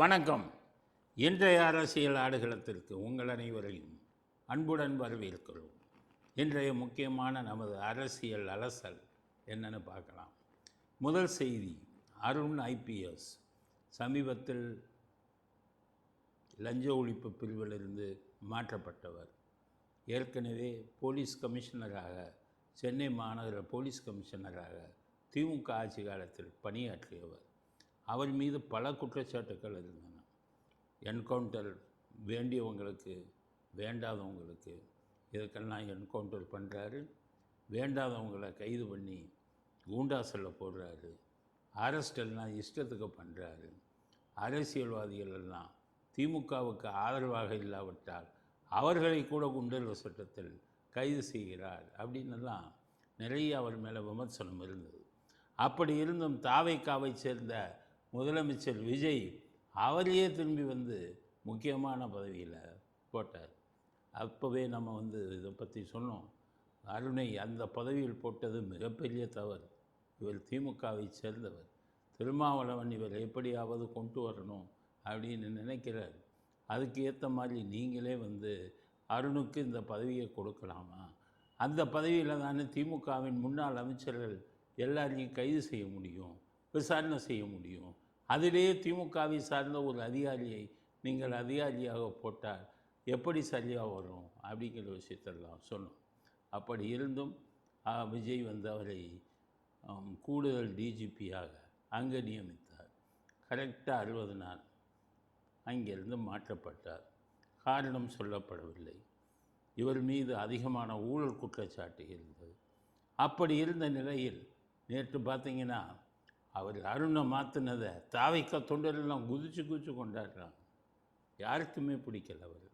வணக்கம். இன்றைய அரசியல் ஆடுகளத்திற்கு உங்கள் அனைவரையும் அன்புடன் வரவேற்கிறோம். இன்றைய முக்கியமான நமது அரசியல் அலசல் என்னன்னு பார்க்கலாம். முதல் செய்தி, அருண் ஐபிஎஸ் சமீபத்தில் லஞ்ச ஒழிப்பு பிரிவிலிருந்து மாற்றப்பட்டவர். ஏற்கனவே போலீஸ் கமிஷனராக, சென்னை மாநகர போலீஸ் கமிஷனராக திமுக ஆட்சி காலத்தில் பணியாற்றியவர். அவர் மீது பல குற்றச்சாட்டுக்கள் இருந்தன. என்கவுண்டர் வேண்டியவங்களுக்கு, வேண்டாதவங்களுக்கு இதுக்கெல்லாம் என்கவுண்டர் பண்ணுறாரு, வேண்டாதவங்களை கைது பண்ணி கூண்டாசல்ல போடுறாரு, அரெஸ்டெல்லாம் இஷ்டத்துக்கு பண்ணுறாரு, அரசியல்வாதிகள் எல்லாம் திமுகவுக்கு ஆதரவாக இல்லாவிட்டால் அவர்களை கூட குண்டர் சட்டத்தில் கைது செய்கிறார் அப்படின்னுலாம் நிறைய அவர் மேலே விமர்சனம் இருந்தது. அப்படி இருந்தும் தாவைக்காவை சேர்ந்த முதலமைச்சர் விஜய் அவரையே திரும்பி வந்து முக்கியமான பதவியில் போட்டார். அப்போவே நம்ம இதை பற்றி சொன்னோம். அருணை அந்த பதவியில் போட்டது மிகப்பெரிய தவறு. இவர் திமுகவை சேர்ந்தவர். திருமாவளவன் இவர் எப்படியாவது கொண்டு வரணும் அப்படின்னு நினைக்கிறார். அதுக்கு ஏற்ற மாதிரி நீங்களே அருணுக்கு இந்த பதவியை கொடுக்கலாமா? அந்த பதவியில் தானே திமுகவின் முன்னாள் அமைச்சர்கள் எல்லாரையும் கைது செய்ய முடியும், விசாரணை செய்ய முடியும். அதிலேயே திமுகவை சார்ந்த ஒரு அதிகாரியை நீங்கள் அதிகாரியாக போட்டால் எப்படி சரியாக வரும் அப்படிங்கிற விஷயத்தெல்லாம் சொன்னோம். அப்படி இருந்தும் விஜய் அவரை கூடுதல் டிஜிபியாக அங்கே நியமித்தார். கரெக்டாக 60 நாள் அங்கிருந்து மாற்றப்பட்டார். காரணம் சொல்லப்படவில்லை. இவர் மீது அதிகமான ஊழல் குற்றச்சாட்டு இருந்தது. அப்படி இருந்த நிலையில் நேற்று பார்த்தீங்கன்னா அவர் அருணை மாற்றினதை தாவைக்க தொண்டரெல்லாம் குதிச்சு கொண்டாடுறாங்க. யாருக்குமே பிடிக்கல அவர்.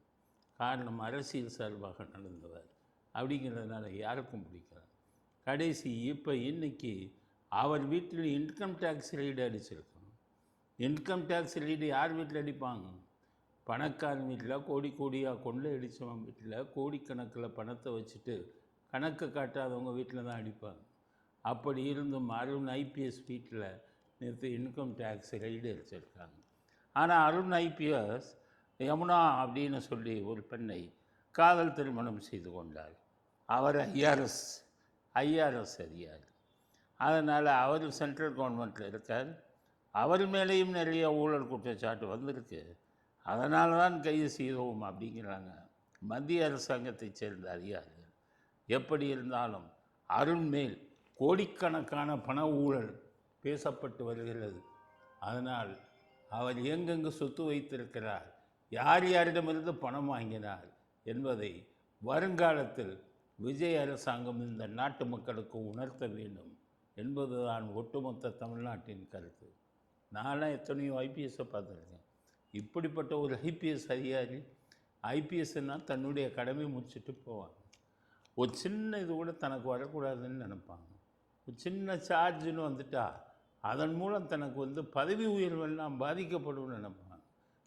காரணம் அரசியல் சார்பாக நடந்தவர் அப்படிங்கிறதுனால யாருக்கும் பிடிக்கல. கடைசி இப்போ இன்றைக்கி அவர் வீட்டில் இன்கம் டேக்ஸ் ரைடு அடிச்சிருக்கோம். இன்கம் டேக்ஸ் ரைடு யார் வீட்டில் அடிப்பாங்க? பணக்காரன் வீட்டில் கோடியாக கொள்ளை அடித்தவன் வீட்டில் கோடிக்கணக்கில் பணத்தை வச்சுட்டு கணக்கு காட்டாதவங்க வீட்டில் தான் அடிப்பாங்க. அப்படி இருந்தும் அருண் ஐபிஎஸ் வீட்டில் நேற்று இன்கம் டேக்ஸ் ரைடு அடிச்சிருக்காங்க. ஆனால் அருண் ஐபிஎஸ் யமுனா அப்படின்னு சொல்லி ஒரு பெண்ணை காதல் திருமணம் செய்து கொண்டார். அவர் ஐஆர்எஸ் அதிகாரி. அதனால் அவர் சென்ட்ரல் கவர்மெண்ட்டில் இருக்கார். அவர் மேலேயும் நிறைய ஊழல் குற்றச்சாட்டு வந்திருக்கு. அதனால தான் கைது செய்தோம் அப்படிங்கிறாங்க மத்திய அரசாங்கத்தைச் சேர்ந்த அதிகாரிகள். எப்படி இருந்தாலும் அருண் மேல் கோடிக்கணக்கான பண ஊழல் பேசப்பட்டு வருகிறது. அதனால் அவர் எங்கெங்கு சொத்து வைத்திருக்கிறார், யார் யாரிடமிருந்து பணம் வாங்கினார் என்பதை வருங்காலத்தில் விஜய் அரசாங்கம் இந்த நாட்டு மக்களுக்கு உணர்த்த வேண்டும் என்பதுதான் ஒட்டுமொத்த தமிழ்நாட்டின் கருத்து. நான்லாம் எத்தனையோ ஐபிஎஸ்ஸை பார்த்துருக்கேன். இப்படிப்பட்ட ஒரு ஐபிஎஸ் அதிகாரி, ஐபிஎஸ்னால் தன்னுடைய கடமை முடிச்சுட்டு போவாங்க. ஒரு சின்ன இது கூட தனக்கு வரக்கூடாதுன்னு நினைப்பாங்க. ஒரு சின்ன சார்ஜுன்னு வந்துட்டால் அதன் மூலம் தனக்கு பதவி உயர்வெல்லாம் பாதிக்கப்படும் நினைப்பாங்க.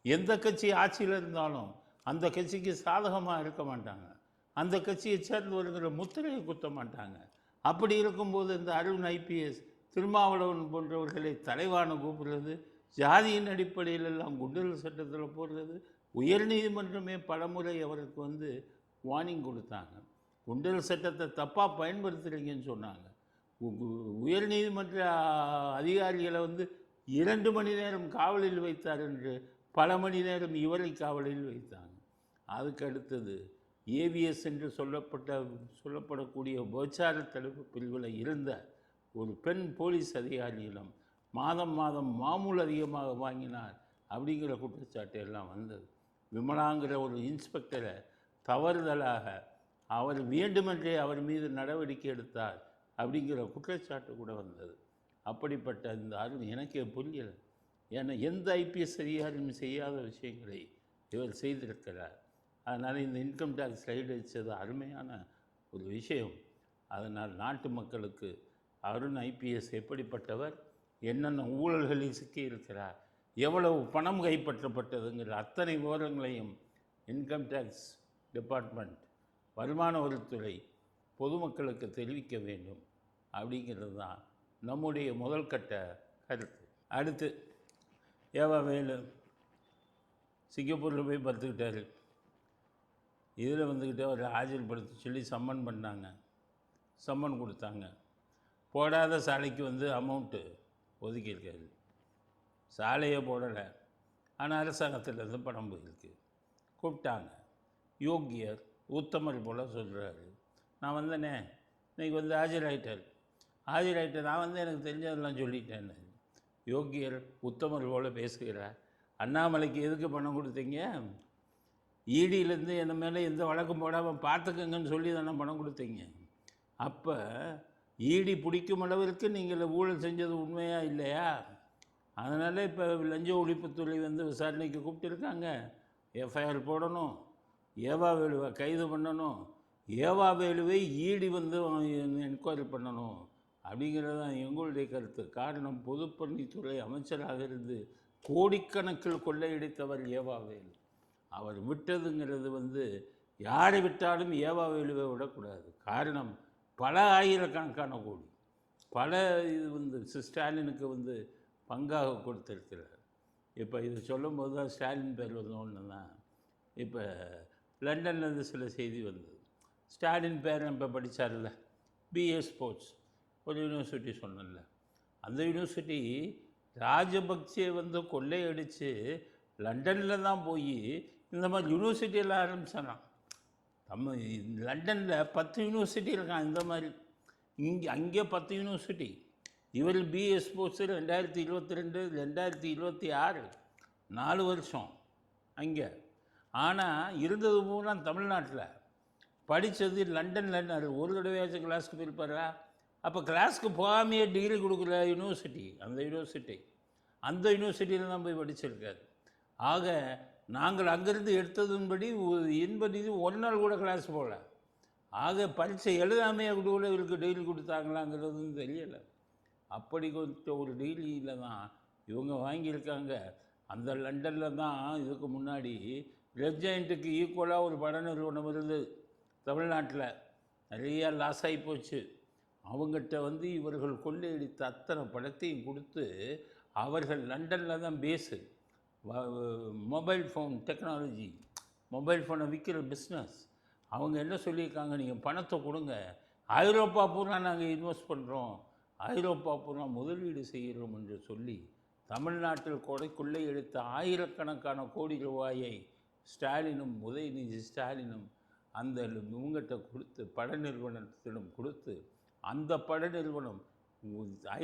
எந்த கட்சி ஆட்சியில் இருந்தாலும் அந்த கட்சிக்கு சாதகமாக இருக்க மாட்டாங்க. அந்த கட்சியை சேர்ந்து வருகிற முத்திரையை குத்த மாட்டாங்க. அப்படி இருக்கும்போது இந்த அருண் ஐபிஎஸ், திருமாவளவன் போன்றவர்களை தலைவான கூப்பிடுறது, ஜாதியின் அடிப்படையிலெல்லாம் குண்டர் சட்டத்தில் போடுறது. உயர்நீதிமன்றமே பலமுறை அவருக்கு வார்னிங் கொடுத்தாங்க. குண்டர் சட்டத்தை தப்பாக பயன்படுத்துகிறீங்கன்னு சொன்னாங்க. உயர்நீதிமன்ற அதிகாரிகளை 2 மணி நேரம் காவலில் வைத்தார் என்று பல மணி நேரம் இவரை காவலில் வைத்தாங்க. அதுக்கு அடுத்தது ஏவிஎஸ் என்று சொல்லப்படக்கூடிய உபச்சார தடுப்பு பிரிவில் இருந்த ஒரு பெண் போலீஸ் அதிகாரியிடம் மாதம் மாமூல் அதிகமாக வாங்கினார் அப்படிங்கிற குற்றச்சாட்டு எல்லாம் வந்தது. விமலாங்கிற ஒரு இன்ஸ்பெக்டரை தவறுதலாக அவர் வேண்டுமென்றே அவர் மீது நடவடிக்கை எடுத்தார் அப்படிங்கிற குற்றச்சாட்டு கூட வந்தது. அப்படிப்பட்ட இந்த அருண் எனக்கே புரியலை. ஏன்னா எந்த ஐபிஎஸ் அதிகாரியும் செய்யாத விஷயங்களை இவர் செய்திருக்கிறார். அதனால் இந்த இன்கம் டேக்ஸ் ரைடு அடித்தது அருமையான ஒரு விஷயம். அதனால் நாட்டு மக்களுக்கு அருண் ஐபிஎஸ் எப்படிப்பட்டவர், என்னென்ன ஊழல்களில் சிக்கியிருக்கிறார், எவ்வளவு பணம் கைப்பற்றப்பட்டதுங்கிற அத்தனை விவரங்களையும் இன்கம் டேக்ஸ் டிபார்ட்மெண்ட், வருமான வரித்துறை பொதுமக்களுக்கு தெரிவிக்க வேண்டும் அப்படிங்கிறது தான் நம்முடைய முதல் கட்ட கருத்து. அடுத்து வேலு சிங்கப்பூரில் போய் படுத்துக்கிட்டாரு. இதில் வந்துக்கிட்டு அவர் ஆஜர்படுத்த சொல்லி சம்மன் பண்ணாங்க. சம்மன் கொடுத்தாங்க. போடாத சாலைக்கு வந்து அமௌண்ட்டு ஒதுக்கியிருக்காரு. சாலையே போடலை, ஆனால் அரசாங்கத்திலேருந்து பணம் போயிருக்கு. கூப்பிட்டாங்க. யோகியர் உத்தமர் போல் சொல்கிறாரு. நான் வந்தேனே, இன்றைக்கி வந்து ஆஜராயிட்டார். நான் வந்து எனக்கு தெரிஞ்சதெல்லாம் சொல்லிட்டேன்னு. யோகியர் உத்தமர் போல் பேசுகிறார். அண்ணாமலைக்கு எதுக்கு பணம் கொடுத்தீங்க? ஈடியிலேருந்து என்ன மேலே எந்த வழக்கம் போடாமல் பார்த்துக்கங்கன்னு சொல்லி தானே பணம் கொடுத்தீங்க. அப்போ ஈடி பிடிக்கும் அளவிற்கு நீங்கள் ஊழல் செஞ்சது உண்மையாக இல்லையா? அதனால் இப்போ லஞ்ச ஒழிப்புத்துறை வந்து விசாரணைக்கு கூப்பிட்டுருக்காங்க. எஃப்ஐஆர் போடணும், ஏவா வேலுவை கைது பண்ணணும், ஏவா வேலுவை ஈடி வந்து என்கொயரி பண்ணணும் அப்படிங்கிறது தான் எங்களுடைய கருத்து. காரணம், பொதுப்பணித்துறை அமைச்சராக இருந்து கோடிக்கணக்கில் கொள்ளையடித்தவர் ஏவா வேலு. அவர் விட்டதுங்கிறது வந்து யாரை விட்டாலும் ஏவா வேலுவை விடக்கூடாது. காரணம், பல ஆயிரக்கணக்கான கோடி பல இது வந்து ஸ்டாலினுக்கு வந்து பங்காக கொடுத்துருக்கிறார். இப்போ இது சொல்லும்போது தான் ஸ்டாலின் பேர் ஒன்று தான். இப்போ லண்டன்லேருந்து சில செய்தி வந்தது. ஸ்டாலின் பேர் இப்போ படித்தார்ல, பிஏ ஸ்போர்ட்ஸ் ஒரு யூனிவர்சிட்டி சொன்னல, அந்த யூனிவர்சிட்டி ராஜபக்சே வந்து கொள்ளையடித்து லண்டனில் தான் போய் இந்த மாதிரி யூனிவர்சிட்டியெல்லாம் ஆரம்பித்தானா. நம்ம லண்டனில் 10 யூனிவர்சிட்டி இருக்கான் இந்த மாதிரி. அங்கே 10 யூனிவர்சிட்டி. இவர் பிஏ ஸ்போர்ட்ஸு 2022 2026 4 வருஷம் அங்கே. ஆனால் இருந்தது பூரா தமிழ்நாட்டில். படித்தது லண்டனில். ஒரு தடவையாச்சும் கிளாஸுக்கு போயிருப்பாரா? அப்போ கிளாஸுக்கு போகாமையே டிகிரி கொடுக்குற யூனிவர்சிட்டி அந்த யூனிவர்சிட்டியில் தான் போய் படிச்சிருக்காரு. ஆக நாங்கள் அங்கேருந்து எடுத்ததுன்படி என்பது ஒரு நாள் கூட கிளாஸ் போகல. ஆக பரீட்சை எழுதாமையே கூட இவருக்கு டிகிரி கொடுத்தாங்களாங்கிறதும் தெரியலை. அப்படி கொடுத்த ஒரு டிகிரியில் தான் இவங்க வாங்கியிருக்காங்க. அந்த லண்டனில் தான் இதுக்கு முன்னாடி ரெட் ஜெயண்ட்டுக்கு ஈக்குவலாக ஒரு பட நிறுவனம் இருந்தது தமிழ்நாட்டில். நிறையா லாஸ் ஆகி போச்சு. அவங்ககிட்ட வந்து இவர்கள் கொள்ளையடித்த அத்தனை படத்தையும் கொடுத்து அவர்கள் லண்டனில் தான் பேஸு. மொபைல் ஃபோன் டெக்னாலஜி, மொபைல் ஃபோனை விற்கிற பிஸ்னஸ். அவங்க என்ன சொல்லியிருக்காங்க, நீங்கள் பணத்தை கொடுங்க, ஐரோப்பா பூரா நாங்கள் இன்வெஸ்ட் பண்ணுறோம், ஐரோப்பா பூரா முதலீடு செய்கிறோம் என்று சொல்லி தமிழ்நாட்டில் கொள்ளையடித்த ஆயிரக்கணக்கான கோடி ரூபாயை ஸ்டாலினும் உதயநிதி ஸ்டாலினும் அந்த இவங்ககிட்ட கொடுத்து பட நிறுவனத்திடம் கொடுத்து, அந்த பட நிறுவனம்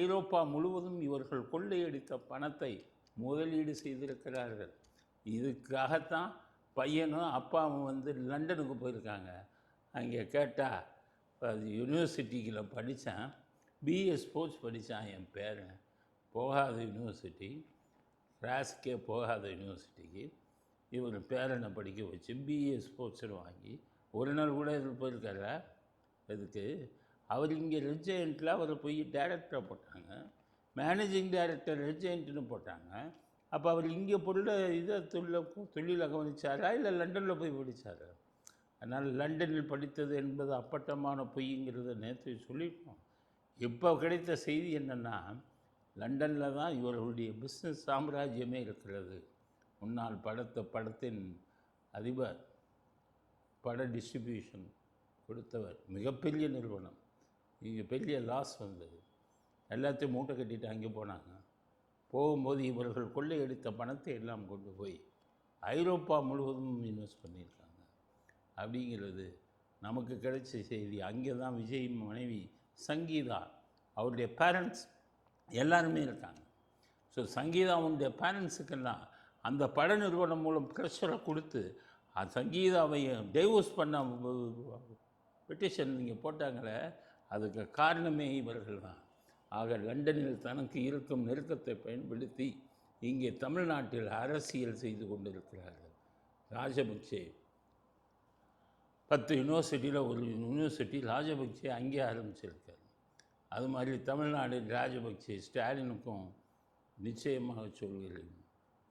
ஐரோப்பா முழுவதும் இவர்கள் கொள்ளையடித்த பணத்தை முதலீடு செய்திருக்கிறார்கள். இதுக்காகத்தான் பையனும் அப்பாவும் வந்து லண்டனுக்கு போயிருக்காங்க. அங்கே கேட்டால் அது யூனிவர்சிட்டியில் படித்தான், பிஏ ஸ்போர்ட்ஸ் படித்தான் என் பேரன். போகாத யூனிவர்சிட்டி, கிளாஸுக்கே போகாத யூனிவர்சிட்டிக்கு இவர் பேரனை படிக்க வச்சு பிஏ ஸ்போர்ட்ஸ்னு வாங்கி ஒரு நாள் கூட இதில் போயிருக்காரா? இதுக்கு அவர் இங்கே ரெட் ஜெயண்ட்டில் அவரை போய் டைரக்டராக போட்டாங்க, மேனேஜிங் டைரக்டர் ரெட் ஜெயண்ட்டுன்னு போட்டாங்க. அப்போ அவர் இங்கே இதை தொழிலை கவனித்தாரா இல்லை லண்டனில் போய் படித்தாரா? அதனால் லண்டனில் படித்தது என்பது அப்பட்டமான பொய்ங்கிறத நேற்று சொல்லிட்டோம். இப்போ கிடைத்த செய்தி என்னென்னா, லண்டனில் தான் இவர்களுடைய பிஸ்னஸ் சாம்ராஜ்யமே இருக்கிறது. முன்னாள் படத்தின் அதிபர், பட டிஸ்ட்ரிபியூஷன் கொடுத்தவர், மிகப்பெரிய நிறுவனம். இங்கே பெரிய லாஸ் வந்தது. எல்லாத்தையும் மூட்டை கட்டிட்டு அங்கே போனாங்க. போகும்போது இவர்கள் கொள்ளையடித்த பணத்தை எல்லாம் கொண்டு போய் ஐரோப்பா முழுவதும் இன்வெஸ்ட் பண்ணியிருக்காங்க அப்படிங்கிறது நமக்கு கிடைச்ச செய்தி. அங்கே தான் விஜய் மனைவி சங்கீதா, அவருடைய பேரண்ட்ஸ் எல்லாருமே இருக்காங்க. ஸோ சங்கீதாவுடைய பேரண்ட்ஸுக்கெல்லாம் அந்த பட நிறுவனம் மூலம் ப்ரெஷரை கொடுத்து சங்கீதாவை டைவோர்ஸ் பண்ண பெட்டிஷன் நீங்கள் போட்டாங்களே, அதுக்கு காரணமே இவர்கள் தான். ஆக லண்டனில் தனக்கு இருக்கும் நெருக்கத்தை பயன்படுத்தி இங்கே தமிழ்நாட்டில் அரசியல் செய்து கொண்டிருக்கிறார்கள். ராஜபக்சே 10 யூனிவர்சிட்டியில் ஒரு யூனிவர்சிட்டி ராஜபக்சே அங்கே ஆரம்பிச்சிருக்கார். அது மாதிரி தமிழ்நாடு ராஜபக்சே ஸ்டாலினுக்கும் நிச்சயமாக சொல்கிறேன்,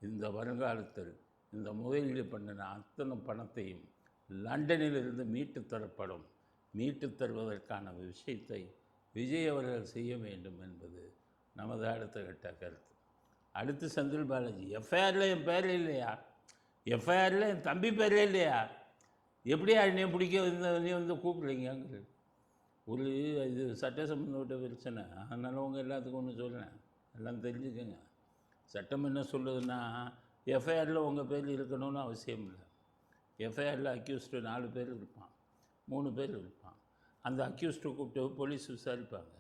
இந்த வருங்காலத்தில் இந்த முதலீடு பண்ணின அத்தனை பணத்தையும் லண்டனிலிருந்து மீட்டு தரப்படும். மீட்டு தருவதற்கான விஷயத்தை விஜய் அவர்கள் செய்ய வேண்டும் என்பது நமது அடுத்த கட்ட கருத்து. அடுத்து செந்தில் பாலாஜி எஃப்ஐஆரில் என் பேர் இல்லையா? எஃப்ஐஆரில் என் தம்பி பேரே இல்லையா? எப்படியா என்னை பிடிக்க நீ வந்து கூப்பிடுறீங்க? ஒரு இது சட்ட சம்பந்தப்பட்ட பிரச்சனை. அதனால் உங்கள் எல்லாத்துக்கும் ஒன்று சொல்கிறேன், எல்லாம் தெரிஞ்சுக்கங்க. சட்டம் என்ன சொல்லுதுன்னா, எஃப்ஐஆரில் உங்கள் பேர் இருக்கணும்னு அவசியம் இல்லை. எஃப்ஐஆரில் அக்யூஸ்டு 4 பேர் இருப்பான், 3 பேர் இருப்பான். அந்த அக்யூஸ்டு கூப்பிட்டு போலீஸ் விசாரிப்பாங்க.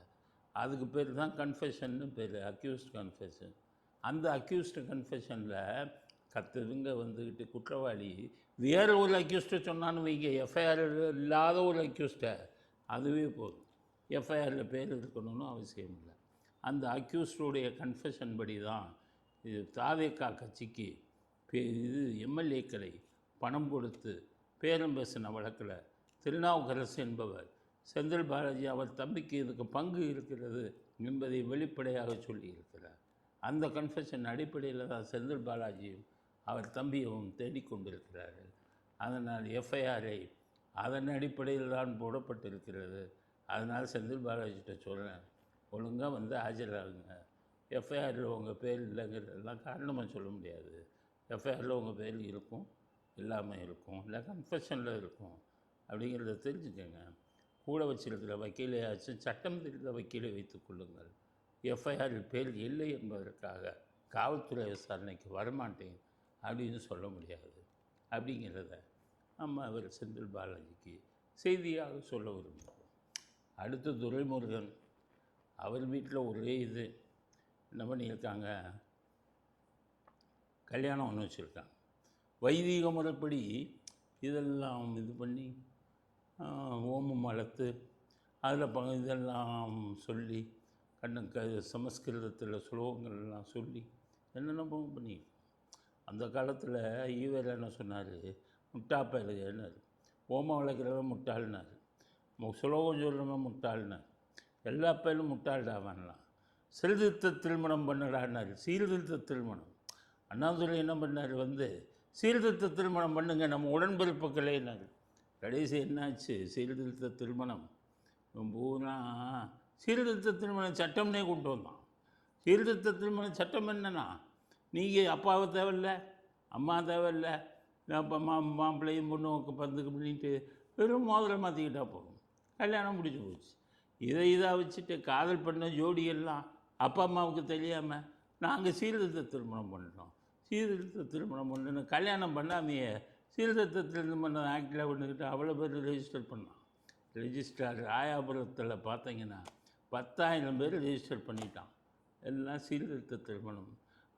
அதுக்கு பேர் தான் கன்ஃபெஷன்னு பேர், அக்யூஸ்ட் கன்ஃபெஷன். அந்த அக்யூஸ்டு கன்ஃபெஷனில் கத்துதுங்க வந்துக்கிட்டு குற்றவாளி வேறு ஒரு அக்யூஸ்ட்டை சொன்னான்னு வைங்க, எஃப்ஐஆர் இல்லாத ஒரு அக்யூஸ்ட்டை, அதுவே போதும். எஃப்ஐஆரில் பேர் இருக்கணும்னு அவசியம் இல்லை. அந்த அக்யூஸ்டுடைய கன்ஃபெஷன் படி தான் இது தாவேகா கட்சிக்கு இது எம்எல்ஏக்களை பணம் கொடுத்து பேரம் பேசின வழக்கில் திருநாவுக்கரசு என்பவர் செந்தில் பாலாஜி அவர் தம்பிக்கு இதுக்கு பங்கு இருக்கிறது என்பதை வெளிப்படையாக சொல்லியிருக்கிறார். அந்த கன்ஃபெஷன் அடிப்படையில் தான் செந்தில் பாலாஜியும் அவர் தம்பியும் தேடிக்கொண்டிருக்கிறார்கள். அதனால் எஃப்ஐஆரை அதன் அடிப்படையில் தான் போடப்பட்டிருக்கிறது. அதனால் செந்தில் பாலாஜிகிட்ட சொல்கிறேன், ஒழுங்காக வந்து ஆஜராகுங்க. எஃப்ஐஆரில் உங்கள் பேர் இல்லைங்கிறதெல்லாம் காரணமாக சொல்ல முடியாது. எஃப்ஐஆரில் உங்கள் பேர் இருக்கும், இல்லாமல் இருக்கும், இல்லை கன்ஃபெஷனில் இருக்கும் அப்படிங்கிறத தெரிஞ்சுக்கங்க. கூட வச்சிருக்கிற வக்கீலையாச்சும் சட்டம் தெரிந்த வக்கீலை வைத்துக் கொள்ளுங்கள். எஃப்ஐஆரில் பேர் இல்லை என்பதற்காக காவல்துறை விசாரணைக்கு வரமாட்டேன் அப்படின்னு சொல்ல முடியாது. அப்படிங்கிறத நம்ம அவர் செந்தில் பாலாஜிக்கு செய்தியாக சொல்ல விரும்புகிறோம். அடுத்து துரைமுருகன், அவர் வீட்டில் ஒரே இது என்ன பண்ணியிருக்காங்க, கல்யாணம் ஒன்று வச்சுருக்காங்க. வைதீக முறைப்படி இதெல்லாம் இது பண்ணி ஓமம் வளர்த்து அதில் இதெல்லாம் சொல்லி சமஸ்கிருதத்தில் ஸ்லோகங்கள்லாம் சொல்லி என்னென்ன பண்ணி அந்த காலத்தில் ஈவர் என்ன சொன்னார், முட்டாப்பையலுன்னார். ஓமம் வளர்க்குறவன் முட்டாள்னார், ஸ்லோகம் சொல்கிறவன் முட்டாள்னார், எல்லா பயிலும் முட்டாள்டாவான்லாம். சீர்திருத்த திருமணம் பண்ணடான்னார். சீர்திருத்த திருமணம் அண்ணாதுரை என்ன பண்ணார், வந்து சீர்திருத்த திருமணம் பண்ணுங்க நம்ம உடன்பிறப்புகளேனார். கடைசி என்னாச்சு, சீர்திருத்த திருமணம் பூரா சீர்திருத்த திருமண சட்டம்னே கொண்டு வந்தான். சீர்திருத்த திருமண சட்டம் என்னன்னா, நீங்கள் அப்பாவை தேவையில்லை, அம்மா தேவையில்லை, அப்போ மாப்பிள்ளையும் பொண்ணுக்கு பந்துக்கு பண்ணிட்டு வெறும் மோதிரம் மாற்றிக்கிட்டா போகும், கல்யாணம் முடிஞ்சு போச்சு. இதை வச்சுட்டு காதல் பண்ண ஜோடியெல்லாம் அப்பா அம்மாவுக்கு தெரியாமல் நாங்கள் சீர்திருத்த திருமணம் பண்ணுறோம், சீர்திருத்த திருமணம் பண்ணு கல்யாணம் பண்ணாமையே சீர்திருத்த திருமணம் ஆக்டில் பண்ணிக்கிட்டு அவ்வளோ பேர் ரெஜிஸ்டர் பண்ணான். ரெஜிஸ்டர் ராயாபுரத்தில் பார்த்தீங்கன்னா 10,000 பேர் ரெஜிஸ்டர் பண்ணிட்டான். எல்லாம் சீர்திருத்த திருமணம்.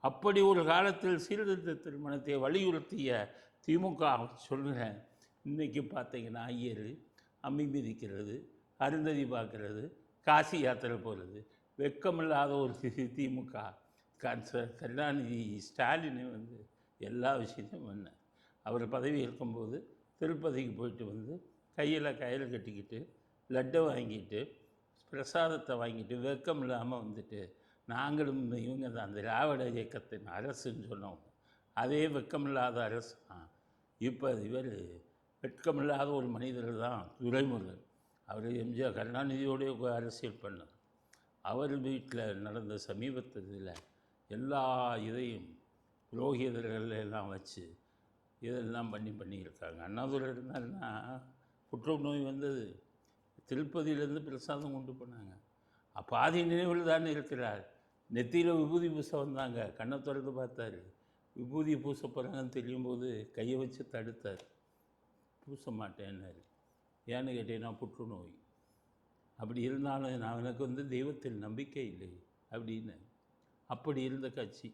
அப்படி ஒரு காலத்தில் சீர்திருத்த திருமணத்தை வலியுறுத்திய திமுக சொல்கிறேன். இன்றைக்கி பார்த்தீங்கன்னா ஐயர் அம்மி மிதிக்கிறது, அருந்ததி பார்க்குறது, காசி யாத்திரை போகிறது. வெட்கமில்லாத ஒரு திமுக கருணாநிதி ஸ்டாலினை வந்து எல்லா விஷயத்தையும் பண்ணேன். அவர் பதவி இருக்கும்போது திருப்பதிக்கு போயிட்டு வந்து கையில் கயிறு கட்டிக்கிட்டு லட்டை வாங்கிட்டு பிரசாதத்தை வாங்கிட்டு வெட்கம் இல்லாமல் வந்துட்டு நாங்களும் இவங்க தான் அந்த திராவிட இயக்கத்தின் அரசுன்னு சொன்னோம். அதே வெட்கமில்லாத அரசு தான் இப்போ இவர் வெட்கமில்லாத ஒரு மனிதர் தான் துரைமுருகன். அவர் எம்ஜிஆர் கருணாநிதியோடைய அரசியல் பண்ணார். அவர் வீட்டில் நடந்த சமீபத்தில் எல்லா இதையும் புரோகிதர்கள் எல்லாம் வச்சு இதெல்லாம் பண்ணியிருக்காங்க. அண்ணாதுரை இருந்தாருன்னா புற்றுநோய் வந்தது, திருப்பதியிலேருந்து பிரசாதம் கொண்டு போனாங்க. பாதி நினைவில் தானே இருக்கிறார். நெத்தியில் விபூதி பூச வந்தாங்க, கண்ணை திறந்து பார்த்தார், விபூதி பூச போகிறாங்கன்னு தெரியும் போது கையை வச்சு தடுத்தார், பூச மாட்டேன்னாரு. ஏன்னு கேட்டீங்கன்னா புற்றுநோய். அப்படி இருந்தாலும் நான் எனக்கு வந்து தெய்வத்தில் நம்பிக்கை இல்லை அப்படின்னு அப்படி இருந்த கட்சி.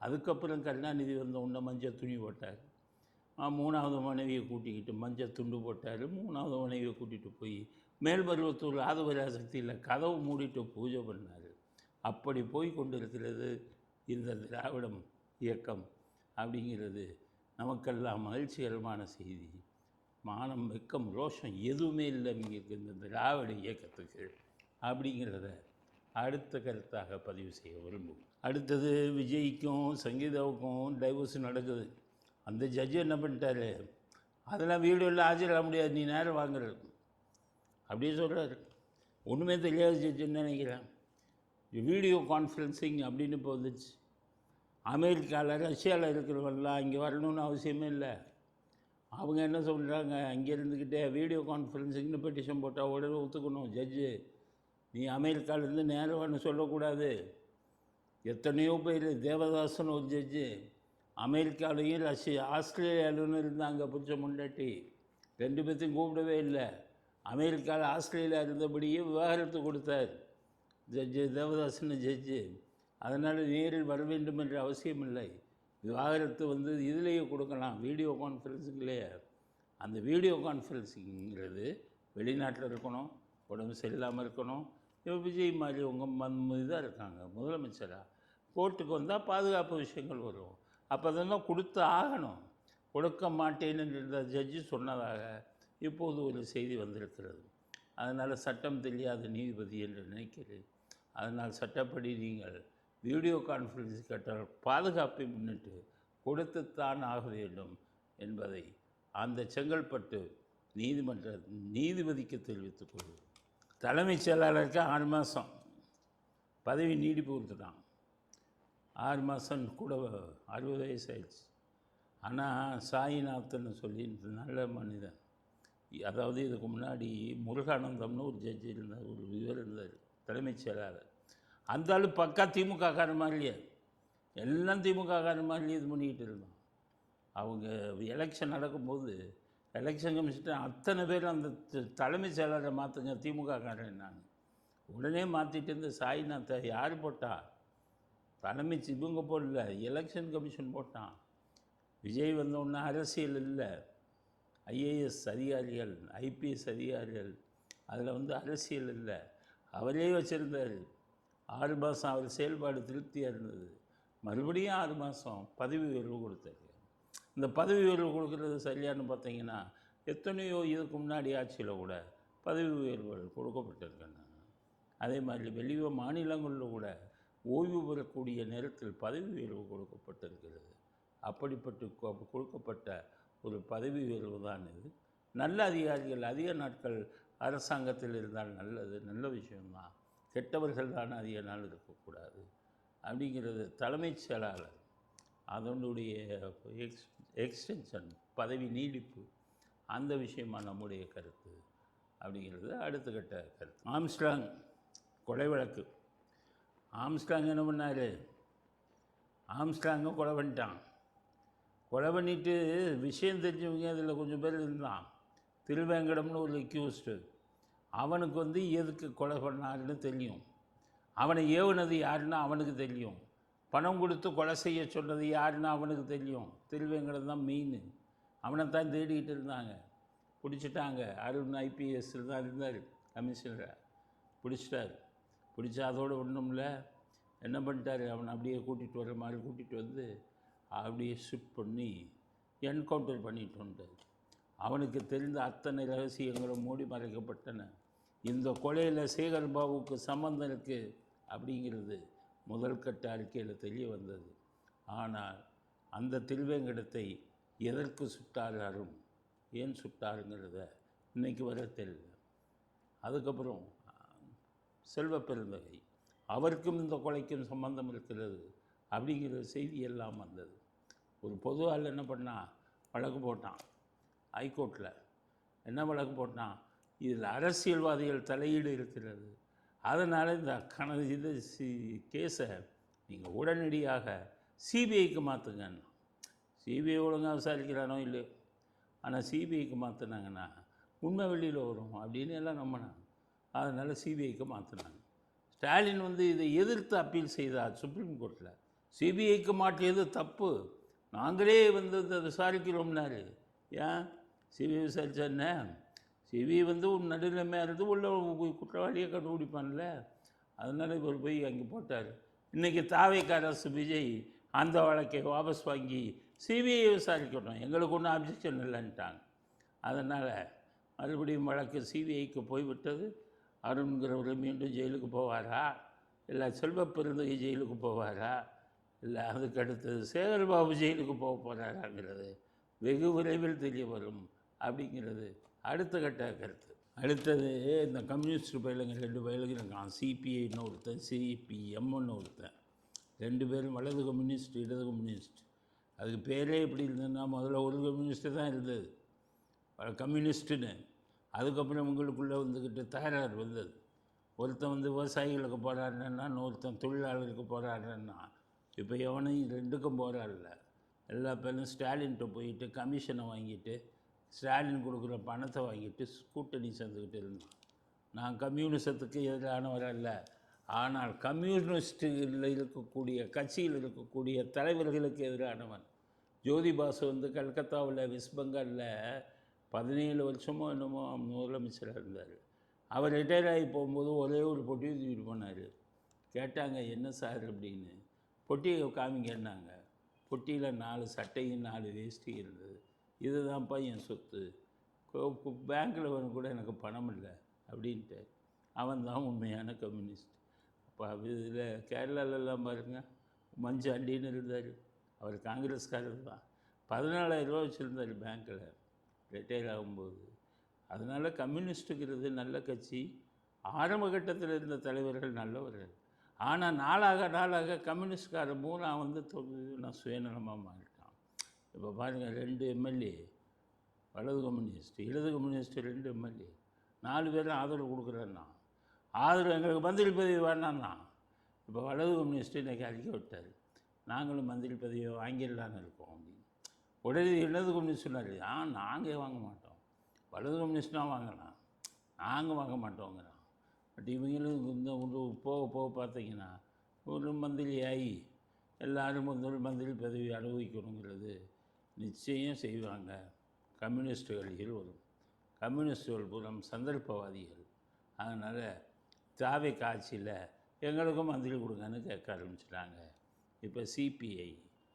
அதுக்கப்புறம் கருணாநிதி வந்த உடனே மஞ்சள் துணி போட்டார். 3வது மனைவியை கூட்டிக்கிட்டு மஞ்சள் துண்டு போட்டார். 3வது மனைவியை கூட்டிகிட்டு போய் மேல்மருவத்தூர் ஆதவரா சக்தியில் கதவு மூடிட்டு பூஜை பண்ணார். அப்படி போய் கொண்டு இருக்கிறது இந்த திராவிடம் இயக்கம் அப்படிங்கிறது நமக்கெல்லாம் மகிழ்ச்சிகரமான செய்தி. மானம், வெக்கம், ரோஷம் எதுவுமே இல்லை இங்கே இந்த திராவிட இயக்கத்துக்கு அப்படிங்கிறத அடுத்த கருத்தாக பதிவு செய்ய விரும்பும். அடுத்தது விஜய்க்கும் சங்கீதாவுக்கும் டைவர்ஸ் நடக்குது. அந்த ஜட்ஜு என்ன பண்ணிட்டாரு, அதெல்லாம் வீடியோவில் ஆஜராக முடியாது, நீ நேரம் வாங்குறது அப்படியே சொல்கிறாரு. ஒன்றுமே தெரியாத ஜட்ஜுன்னு நினைக்கிறேன். வீடியோ கான்ஃபரன்சிங் அப்படின்னு இப்போ வந்துச்சு. அமெரிக்காவில் ரஷ்யாவில் இருக்கிறவங்களாம் இங்கே வரணும்னு அவசியமே இல்லை. அவங்க என்ன சொல்கிறாங்க, அங்கே இருந்துக்கிட்டே வீடியோ கான்ஃபரன்சிங்னு பெட்டிஷன் போட்டால் உடனே ஒத்துக்கணும் ஜட்ஜு. நீ அமெரிக்காவிலேருந்து நேரம்னு சொல்லக்கூடாது. எத்தனையோ பேர், தேவதாசன் ஒரு ஜட்ஜு அமெரிக்காவிலையும் ஆஸ்திரேலியாவிலும் இருந்தாங்க புடிச்ச முன்னாடி, 2 பேர்த்தையும் கூப்பிடவே இல்லை. அமெரிக்காவில் ஆஸ்திரேலியா இருந்தபடியே விவாகரத்து கொடுத்தார் ஜட்ஜு தேவதாசன் ஜட்ஜு. அதனால் நேரில் வர வேண்டும் என்ற அவசியம் இல்லை. விவாகரத்து இதிலேயே கொடுக்கலாம், வீடியோ கான்ஃபரன்ஸிங்லேயே. அந்த வீடியோ கான்ஃபரன்சிங்கிறது வெளிநாட்டில் இருக்கணும், உடம்பு சரியில்லாமல் இருக்கணும். இப்போ விஜய் மாதிரி உங்கள் இதாக இருக்காங்க முதலமைச்சராக, கோர்ட்டுக்கு வந்தால் பாதுகாப்பு விஷயங்கள் வரும். அப்போ அதெல்லாம் கொடுத்து ஆகணும். கொடுக்க மாட்டேன்னு இருந்த ஜட்ஜு சொன்னதாக இப்போது ஒரு செய்தி வந்திருக்கிறது. அதனால் சட்டம் தெரியாத நீதிபதி என்று நினைக்கிறேன். அதனால் சட்டப்படி நீங்கள் வீடியோ கான்ஃபரன்ஸ் கேட்டால் பாதுகாப்பை முன்னிட்டு கொடுத்துத்தான் ஆக வேண்டும் என்பதை அந்த செங்கல்பட்டு நீதிமன்ற நீதிபதிக்கு தெரிவித்துக் கொள்வோம். தலைமைச் செயலாளருக்கு 6 மாதம் பதவி நீடிப்பு கொடுத்துட்டான். 6 மாதம் கூட 60 வயசு ஆயிடுச்சு. ஆனால் சாயிநாதன் சொல்லி நல்ல மனிதன். அதாவது இதுக்கு முன்னாடி முருகானந்தம்னு ஒரு ஜட்ஜி இருந்தார், ஒரு இவர் இருந்தார் தலைமைச் செயலாளர். அந்த ஆள் பக்கா திமுககார மாதிரியே, எல்லாம் திமுககார மாதிரியே இது பண்ணிக்கிட்டு இருந்தோம். அவங்க எலெக்ஷன் நடக்கும்போது எலெக்ஷன் கமிஷன் அத்தனை பேர் அந்த தலைமைச் செயலாளரை மாற்றுங்க திமுககாரன். நான் உடனே மாற்றிட்டு இருந்த சாய்நாத்தை யார் போட்டா? தலைமைச் இவங்க போடல, எலெக்ஷன் கமிஷன் போட்டான். விஜய் வந்தோடனே அரசியல் இல்லை, ஐஏஎஸ் அதிகாரிகள் ஐபிஎஸ் அதிகாரிகள், அதில் அரசியல் இல்லை. அவரே வச்சுருந்தார். 6 மாதம் அவர் செயல்பாடு திருப்தியாக இருந்தது. மறுபடியும் 6 மாதம் பதவி உயர்வு கொடுத்தாரு. இந்த பதவி உயர்வு கொடுக்குறது சரியானு பார்த்தீங்கன்னா எத்தனையோ இதுக்கு முன்னாடி ஆட்சியில் கூட பதவி உயர்வுகள் கொடுக்கப்பட்டிருக்கேன். அதே மாதிரி வெளிய மாநிலங்களில் கூட ஓய்வு பெறக்கூடிய நேரத்தில் பதவி உயர்வு கொடுக்கப்பட்டிருக்கிறது. அப்படிப்பட்டு கொடுக்கப்பட்ட ஒரு பதவி உயர்வு தான் இது. நல்ல அதிகாரிகள் அதிக நாட்கள் அரசாங்கத்தில் இருந்தால் நல்லது, நல்ல விஷயம்தான். கெட்டவர்கள் தான் அதிக நாள் இருக்கக்கூடாது அப்படிங்கிறது தலைமைச் செயலாளர் அதனுடைய எக்ஸ்டென்ஷன் பதவி நீடிப்பு, அந்த விஷயமாக நம்முடைய கருத்து அப்படிங்கிறது அடுத்த கட்ட கருத்து. ஆம்ஸ்ட்ராங் கொலை வழக்கு. ஆம்ஸ்ட்ராங் என்ன பண்ணார்? ஆம்ஸ்ட்ராங்கும் கொலை பண்ணிட்டான். கொலை பண்ணிவிட்டு விஷயம் தெரிஞ்சவங்க அதில் கொஞ்சம் பேர் இருந்தான். திருவேங்கடம்னு ஒரு அக்யூஸ்டு. அவனுக்கு எதுக்கு கொலை பண்ணாருன்னு தெரியும். அவனை ஏவுனது யாருன்னா அவனுக்கு தெரியும். பணம் கொடுத்து கொலை செய்ய சொன்னது யாருன்னா அவனுக்கு தெரியும். திருவேங்கடம் தான் மெயின். அவனை தான் தேடிக்கிட்டு இருந்தாங்க. பிடிச்சிட்டாங்க. அருண் ஐபிஎஸ்ஸில் தான் இருந்தார் கமிஷனரை. பிடிச்சிட்டார். பிடிச்சா அதோடு ஒன்றும்ல என்ன பண்ணிட்டார், அவனை அப்படியே கூட்டிகிட்டு வர மாதிரி கூட்டிகிட்டு அப்படியே ஷூட் பண்ணி என்கவுண்டர் பண்ணிட்டு வந்தார். அவனுக்கு தெரிந்த அத்தனை ரகசியங்களும் மூடி மறைக்கப்பட்டன. இந்த கொலையில் சேகர் பாபுவுக்கு சம்பந்தம் இருக்குது அப்படிங்கிறது முதல் கட்ட அறிக்கையில் தெரிய வந்தது. ஆனால் அந்த திருவேங்கடத்தை எதற்கு சுட்டார் அருண், ஏன் சுட்டாருங்கிறத இன்றைக்கி வர தெரியல. அதுக்கப்புறம் செல்வ பெருந்தகை, அவருக்கும் இந்த கொலைக்கும் சம்பந்தம் இருக்கிறது அப்படிங்கிற செய்தி எல்லாம் வந்தது. ஒரு பொது ஆள் என்ன பண்ணால் வழக்கு போட்டான் ஹைகோர்ட்டில். என்ன வழக்கு போட்டான்? இதில் அரசியல்வாதிகள் தலையீடு இருக்கிறது, அதனால் இந்த கேஸை நீங்கள் உடனடியாக சிபிஐக்கு மாற்றுங்கன்னு. சிபிஐ ஒழுங்காக விசாரிக்கிறானோ இல்லையோ, ஆனால் சிபிஐக்கு மாற்றினாங்கன்னா உண்மை வெளியில் வரும் அப்படின்னு எல்லாம் நம்பினாங்க. அதனால் சிபிஐக்கு மாற்றினாங்க. ஸ்டாலின் இதை எதிர்த்து அப்பீல் செய்தார் சுப்ரீம் கோர்ட்டில். சிபிஐக்கு மாற்றியது தப்பு, நாங்களே இதை விசாரிக்கிறோம்னாரு. ஏன் சிபிஐ விசாரிச்சா என்ன? சிபிஐ ஒரு நடுநிலைமையாக இருந்து உள்ள குற்றவாளியை கண்டுபிடிப்பான்ல. அதனால் இவர் போய் அங்கே போட்டார். இன்றைக்கி தாவேக அரசு விஜய் அந்த வழக்கை வாபஸ் வாங்கி சிபிஐ விசாரிக்கணும், எங்களுக்கு ஒன்றும் அப்ஜெக்ஷன் இல்லைன்ட்டாங்க. அதனால் மறுபடியும் வழக்கு சிபிஐக்கு போய்விட்டது. அருண்கிறவர் மீண்டும் ஜெயிலுக்கு போவாரா, இல்லை செல்வ பெருந்தகை ஜெயிலுக்கு போவாரா, இல்லை அதுக்கு அடுத்தது சேகர்பாபு ஜெயிலுக்கு போக போகிறாராங்கிறது வெகு விரைவில் தெரிய வரும் அப்படிங்கிறது அடுத்த கட்ட கருத்து. அடுத்தது இந்த கம்யூனிஸ்ட் பயிலுங்க 2 பயிலுங்க இருக்கான். சிபிஐன்னு ஒருத்தன், சிபிஎம்னு ஒருத்தன். 2 பேரும் வலது கம்யூனிஸ்ட், இடது கம்யூனிஸ்ட். அதுக்கு பேரே எப்படி இருந்ததுன்னா, முதல்ல ஒரு கம்யூனிஸ்ட்டு தான் இருந்தது, கம்யூனிஸ்ட்டுன்னு. அதுக்கப்புறம் உங்களுக்குள்ளே வந்துக்கிட்டு தகராறு வந்தது. ஒருத்தன் வந்து விவசாயிகளுக்கு போராடுறேன்னா, இன்னொருத்தன் தொழிலாளர்களுக்கு போராடுறேன்னா. இப்போ எவனையும் 2க்கும் போராடல. எல்லா பேரும் ஸ்டாலின்கிட்ட போயிட்டு கமிஷனை வாங்கிட்டு, ஸ்டாலின் கொடுக்குற பணத்தை வாங்கிட்டு கூட்டணி சேர்ந்துக்கிட்டு இருந்தான். நான் கம்யூனிசத்துக்கு எதிரானவர் அல்ல, ஆனால் கம்யூனிஸ்டில் இருக்கக்கூடிய கட்சியில் இருக்கக்கூடிய தலைவர்களுக்கு எதிரானவன். ஜோதி பாசு வந்து கல்கத்தாவில் வெஸ்ட் பெங்காலில் 17 வருஷமோ என்னமோ முதலமைச்சராக இருந்தார். அவர் ரிட்டையர் ஆகி போகும்போது ஒரே ஒரு பொட்டியை தூக்கிட்டு போனார். கேட்டாங்க, என்ன சார் அப்படின்னு. பொட்டியை காமிங்கன்னாங்க. பொட்டியில் 4 சட்டையும் 4 வேஷ்டி இருந்தது. இதுதான்ப்பா என் சொத்து, பேங்க்கில் வரும் கூட எனக்கு பணம் இல்லை அப்படின்ட்டு. அவன் தான் உண்மையான கம்யூனிஸ்ட். அப்போ இதில் கேரளாலெல்லாம் பாருங்கள், மஞ்சாண்டின்னு இருந்தார். அவர் காங்கிரஸ்காரர் தான். 14,000 ரூபா வச்சுருந்தார் பேங்க்கில் ரிட்டையர் ஆகும்போது. அதனால் கம்யூனிஸ்ட்டுங்கிறது நல்ல கட்சி. ஆரம்ப கட்டத்தில் இருந்த தலைவர்கள் நல்லவர்கள். ஆனால் நாளாக கம்யூனிஸ்ட்காரன் பூரா வந்து நான் சுயநலமாக மாறிட்டான். இப்போ பாருங்கள், 2 எம்எல்ஏ வலது கம்யூனிஸ்ட், இடது கம்யூனிஸ்ட் 2 எம்எல்ஏ, 4 பேரும் ஆதரவு கொடுக்குறேன்னா. ஆதரவு எங்களுக்கு மந்திரி பதவி வேணான்னா. இப்போ வலது கம்யூனிஸ்ட்டு இன்றைக்கி அறிக்கை விட்டார், நாங்களும் மந்திரி பதவியை வாங்கிடலான்னு இருக்கோம் அப்படின்னு. உடனே இடது கம்யூனிஸ்ட் சொன்னார், நாங்கள் வாங்க மாட்டோம், வலது கம்யூனிஸ்ட்னால் வாங்கலாம், நாங்கள் வாங்க மாட்டோங்கிறான். பட் இவங்களும் இந்த போக போக பார்த்தீங்கன்னா ஒரு மந்திரி ஆகி எல்லோரும் முதல் மந்திரி பதவி அனுபவிக்கணுங்கிறது நிச்சயம் செய்வாங்க. கம்யூனிஸ்டுகளில் வரும். கம்யூனிஸ்டுகள் புறம் சந்தர்ப்பவாதிகள். அதனால் தாவே காட்சியில் எங்களுக்கும் மந்திரி கொடுங்கன்னு கேட்க ஆரம்பிச்சிட்டாங்க. இப்போ சிபிஐ,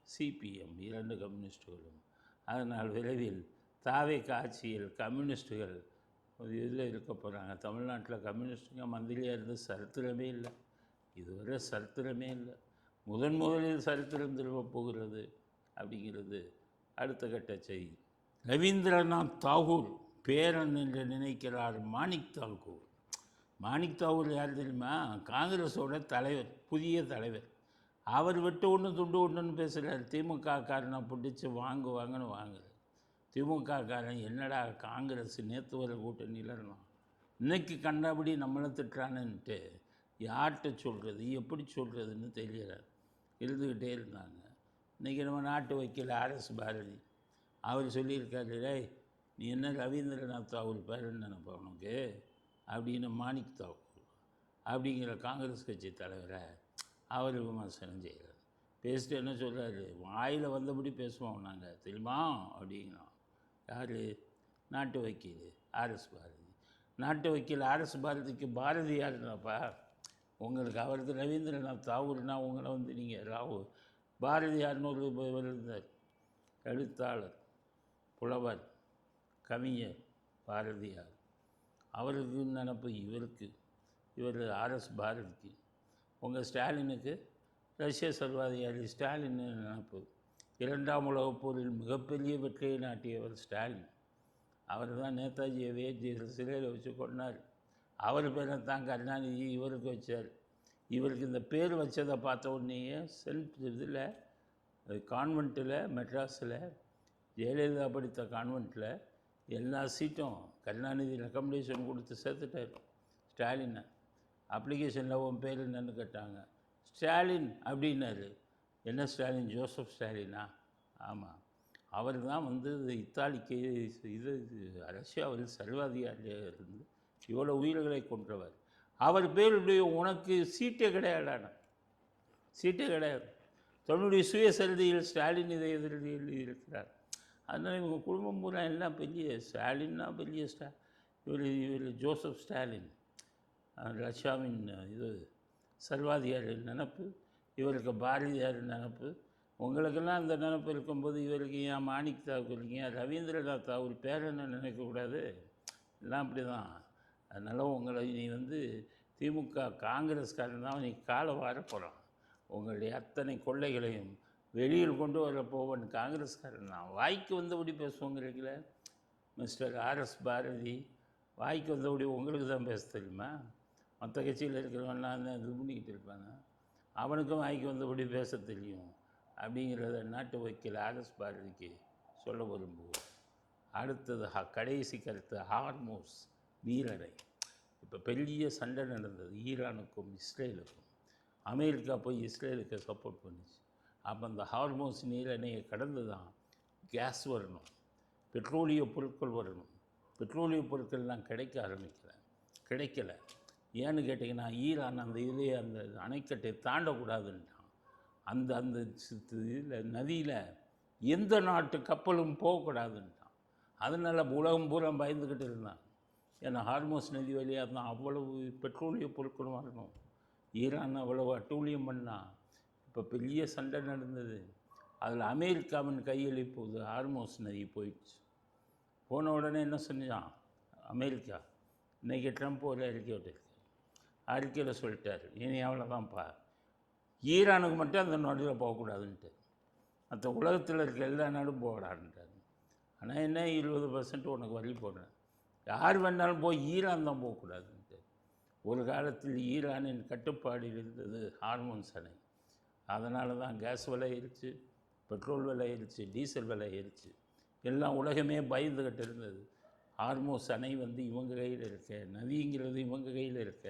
சிபிஎம் 2 கம்யூனிஸ்டுகளும். அதனால் விரைவில் தாவே காட்சியில் கம்யூனிஸ்டுகள் இதில் இருக்க போகிறாங்க. தமிழ்நாட்டில் கம்யூனிஸ்டுங்க மந்திரியாக இருந்து சரித்திரமே இல்லை, இதுவரை சரித்திரமே இல்லை. முதலில் சரித்திரம் திரும்ப போகிறது அப்படிங்கிறது அடுத்த கட்ட செய்தி. ரவீந்திரநாத் தாகூர் பேரன் என்று நினைக்கிறார் மாணிக் தாகூர். மாணிக் தாகூர் யார் தெரியுமா? காங்கிரஸோட தலைவர், புதிய தலைவர். அவர் வெட்டு ஒன்று துண்டு ஒன்றுன்னு பேசுகிறார். திமுக காரனை பிடிச்சி வாங்குன்னு வாங்குது. திமுக காரன் என்னடா காங்கிரஸ் நேற்று வர கூட்டணியில் இருந்தான், இன்றைக்கி கண்டபடி நம்மளை திட்டுறானுன்ட்டு யார்கிட்ட சொல்கிறது, எப்படி சொல்கிறதுன்னு தெரியல, இருந்துக்கிட்டே இருந்தாங்க. இன்றைக்கி நம்ம நாட்டு வக்கீல் ஆர்எஸ் பாரதி அவர் சொல்லியிருக்காரு, டேய் நீ என்ன ரவீந்திரநாத் தாகூர் பேருன்னு நினைப்பா உனக்கு அப்படின்னு மாணிக் தாகூர் அப்படிங்கிற காங்கிரஸ் கட்சி தலைவரை அவர் விமர்சனம் செய்கிறார். பேசிட்டு என்ன சொல்கிறாரு, வாயில் வந்தபடி பேசுவோம் நாங்கள் தெரியுமா அப்படிங்கிறோம். யார்? நாட்டு வக்கீல் ஆர்எஸ் பாரதி. நாட்டு வக்கீல் ஆர்எஸ் பாரதிக்கு பாரதி யாருனாப்பா? உங்களுக்கு அவருக்கு ரவீந்திரநாத் தாகூர்னா உங்களை வந்து நீங்கள் பாரதியார்னு ஒரு இருந்தார், எழுத்தாளர், புலவர், கவிஞர் பாரதியார். அவருக்கு நினப்பு இவர் ஆர்எஸ் பாரதிக்கு. உங்கள் ஸ்டாலினுக்கு ரஷ்ய சர்வாதிகாரி ஸ்டாலின் நினப்பு. 2ஆம் உலகப் போரில் மிகப்பெரிய வெற்றியை நாட்டியவர் ஸ்டாலின். அவர் தான் நேதாஜியை வேஜி சிறையில் வச்சு கொண்டார். அவர் பேரை தான் கருணாநிதி இவருக்கு வச்சார். இவருக்கு இந்த பேர் வச்சதை பார்த்த உடனேயே இதில் கான்வென்ட்டில் மெட்ராஸில் ஜெயலலிதா படித்த கான்வென்ட்டில் எல்லா சீட்டும் கருணாநிதி ரெக்கமெண்டேஷன் கொடுத்து சேர்த்துட்டார் ஸ்டாலினை. அப்ளிகேஷனில் உன் பேர் என்னன்னு கேட்டாங்க, ஸ்டாலின் அப்படின்னாரு. என்ன ஸ்டாலின்? ஜோசப் ஸ்டாலினா? ஆமாம், அவர் தான் வந்து இத்தாலிக்கு ரஷ்யாவில் சர்வாதிகாரியாக இருந்து இவ்வளோ உயிர்களை கொன்றவர். அவர் பேருடைய உனக்கு சீட்டே கிடையாடான, சீட்டே கிடையாது. தன்னுடைய சுயசரிதையில் ஸ்டாலின் இதை எழுதி இருக்கிறார். அதனால் இவங்க குடும்பம் பூரா எல்லாம் பெரிய ஸ்டாலின்னா பெரிய இவர் ஜோசப் ஸ்டாலின் ரஷ்யாவின் சர்வாதிகாரி நினப்பு, இவருக்கு பாரதியார் நினப்பு. உங்களுக்கெல்லாம் அந்த நினப்பு இருக்கும்போது இவருக்கு ஏன் மாணிக் தாகூர், ஏன் ரவீந்திரநாத் தாகூர் பேரன்னு நினைக்கக்கூடாது? எல்லாம் அப்படி தான். அதனால் உங்களை நீ வந்து திமுக காங்கிரஸ்காரன் தான் நீ காலை வார போகிறான். உங்களுடைய அத்தனை கொள்ளைகளையும் வெளியில் கொண்டு வர போவன் காங்கிரஸ்காரன் தான். வாய்க்கு வந்தபடி பேசுவோங்கிறீங்களே மிஸ்டர் ஆர்எஸ் பாரதி, வாய்க்கு வந்தபடி உங்களுக்கு தான் பேச தெரியுமா? மற்ற கட்சியில் இருக்கிறவன்லாம் தான் இது பண்ணிக்கிட்டு இருப்பாங்க. அவனுக்கும் வாய்க்கு வந்தபடி பேச தெரியும் அப்படிங்கிறத நாட்டு வக்கீல் ஆர்எஸ் பாரதிக்கு சொல்ல விரும்புவோம். அடுத்தது கடைசி கருத்து ஹார்மோஸ் நீரடை. இப்போ பெரிய சண்டை நடந்தது ஈரானுக்கும் இஸ்ரேலுக்கும். அமெரிக்கா போய் இஸ்ரேலுக்கு சப்போர்ட் பண்ணிச்சு. அப்போ அந்த ஹார்மோஸ் நீரணையை கடந்து தான் கேஸ் வரணும், பெட்ரோலிய பொருட்கள் வரணும். பெட்ரோலிய பொருட்கள்லாம் கிடைக்கல. ஏன்னு கேட்டிங்கன்னா ஈரான் அந்த இதிலே அந்த அணைக்கட்டை தாண்டக்கூடாதுன்ட்டான். அந்த அந்த இதில் நதியில் எந்த நாட்டு கப்பலும் போகக்கூடாதுன்ட்டான். அதனால் உலகம் பூரா பயந்துக்கிட்டு இருந்தான். ஏன்னா ஹார்மோஸ் நதி வழியாக தான் அவ்வளவு பெட்ரோலிய பொருட்களும் வரணும். ஈரான் அவ்வளவு அட்டூழியம் பண்ணால் இப்போ பெரிய சண்டை நடந்தது. அதில் அமெரிக்காவின் கையில் இப்போது ஹார்மோஸ் நதி போயிடுச்சு. போன உடனே என்ன செஞ்சான் அமெரிக்கா? இன்றைக்கி ட்ரம்ப் ஒரு அறிக்கையில் சொல்லிட்டார், இனி அவ்வளோதான்ப்பா, ஈரானுக்கு மட்டும் அந்த நாட்டில் போகக்கூடாதுன்ட்டு, மற்ற உலகத்தில் இருக்க எல்லா நாடும் போகக்கூடாதுன்ட்டார். ஆனால் என்ன 20% உனக்கு வரி போடுறேன், யார் வேணாலும் போய் ஈரான் தான் போகக்கூடாதுன்ட்டு. ஒரு காலத்தில் ஈரானின் கட்டுப்பாடில் இருந்தது ஹார்மோன்ஸ் அணை. அதனால தான் கேஸ் விலை ஏறிச்சு, பெட்ரோல் விலை ஏறிச்சு, டீசல் விலை ஏறிச்சு. எல்லாம் உலகமே பயந்துக்கிட்டு இருந்தது. ஹார்மோஸ் அணை இவங்க கையில் இருக்க, நதிங்கிறது இவங்க கையில் இருக்க,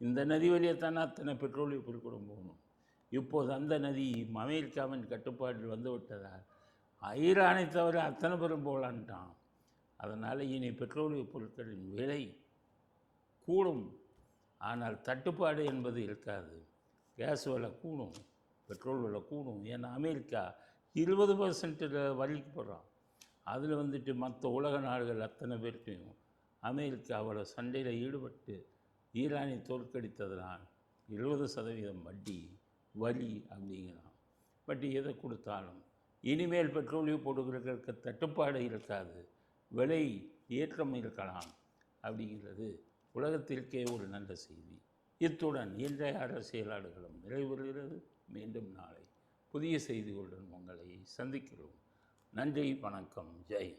இந்த நதி வழியாக தானே அத்தனை பெட்ரோலிய பொருட்களும் போகணும். இப்போது அந்த நதி அமெரிக்காவின் கட்டுப்பாட்டில் வந்து விட்டதால் ஈரானை தவிர அத்தனை பேரும் போகலான்ட்டான். அதனால் இனி பெட்ரோலிய பொருட்களின் விலை கூடும், ஆனால் தட்டுப்பாடு என்பது இருக்காது. கேஸ் விலை கூடும், பெட்ரோல் விலை கூடும். ஏன்னா அமெரிக்கா 20% வரிக்கு போடுறான். அதில் மற்ற உலக நாடுகள் அத்தனை பேர்த்தையும் அமெரிக்காவோட சண்டையில் ஈடுபட்டு ஈரானை தோற்கடித்ததுனால் 20% வரி அப்படிங்கிறான். வட்டி எதை கொடுத்தாலும் இனிமேல் பெட்ரோலிய பொருட்களுக்கு தட்டுப்பாடு இருக்காது, விலை ஏற்றம் இருக்கலாம் அப்படிங்கிறது உலகத்திற்கே ஒரு நல்ல செய்தி. இத்துடன் இன்றைய அரசியலாளர்களும் நிறைவேறுகிறது. மீண்டும் நாளை புதிய செய்திகளுடன் உங்களை சந்திக்கிறோம். நன்றி, வணக்கம், ஜெய்.